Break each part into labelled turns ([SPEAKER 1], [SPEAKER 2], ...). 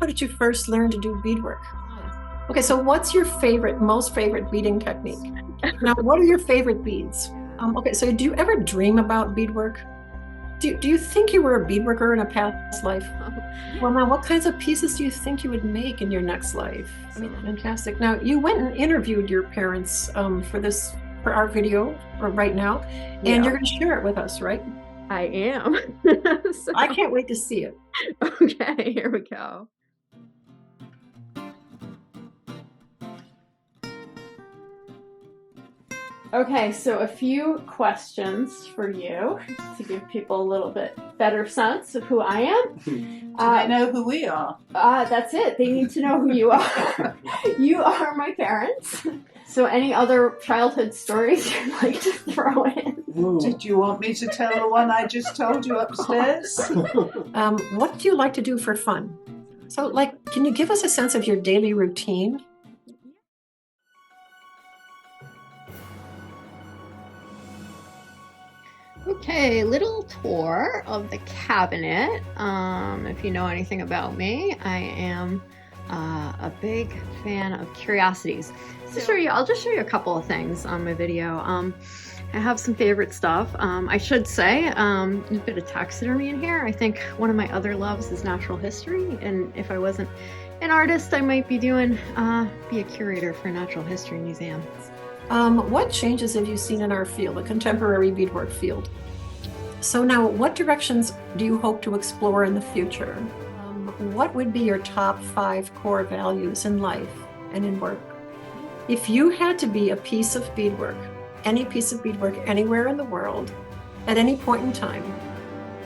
[SPEAKER 1] How did you first learn to do beadwork? Okay, so what's your most favorite beading technique? Now, what are your favorite beads? Okay, so do you ever dream about beadwork? Do you think you were a beadworker in a past life? Well, now, what kinds of pieces do you think you would make in your next life? I mean, fantastic. Now, you went and interviewed your parents for our video right now, and you're going to share it with us, right?
[SPEAKER 2] I am.
[SPEAKER 1] So, I can't wait to see it.
[SPEAKER 2] Okay, here we go. Okay, so a few questions for you to give people a little bit better sense of who I am.
[SPEAKER 3] Do they know who we are?
[SPEAKER 2] That's it. They need to know who you are. You are my parents. So any other childhood stories you'd like to throw in?
[SPEAKER 3] Did you want me to tell the one I just told you upstairs?
[SPEAKER 1] What do you like to do for fun? So, can you give us a sense of your daily routine?
[SPEAKER 2] Okay, little tour of the cabinet. If you know anything about me, I am a big fan of curiosities. I'll just show you a couple of things on my video. I have some favorite stuff. I should say, a bit of taxidermy in here. I think one of my other loves is natural history, and if I wasn't an artist, I might be doing, be a curator for a natural history museum.
[SPEAKER 1] What changes have you seen in our field, the contemporary beadwork field? So now, what directions do you hope to explore in the future? What would be your top 5 core values in life and in work? If you had to be a piece of beadwork, any piece of beadwork anywhere in the world, at any point in time,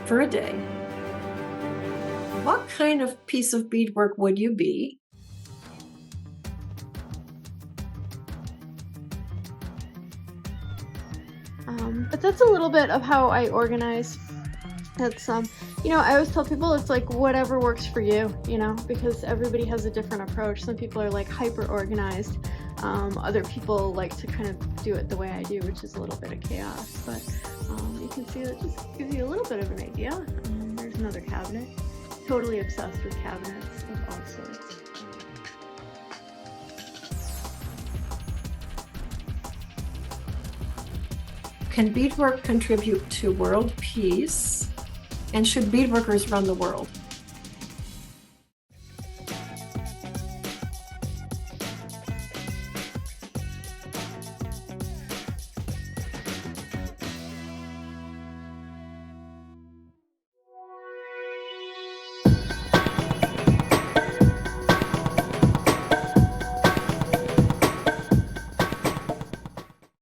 [SPEAKER 1] for a day, what kind of piece of beadwork would you be?
[SPEAKER 2] But that's a little bit of how I organize. That's, you know, I always tell people it's like whatever works for you, you know, because everybody has a different approach. Some people are like hyper organized. Other people like to kind of do it the way I do, which is a little bit of chaos. But you can see that just gives you a little bit of an idea. There's another cabinet. Totally obsessed with cabinets of all sorts.
[SPEAKER 1] Can beadwork contribute to world peace? And should beadworkers run the world?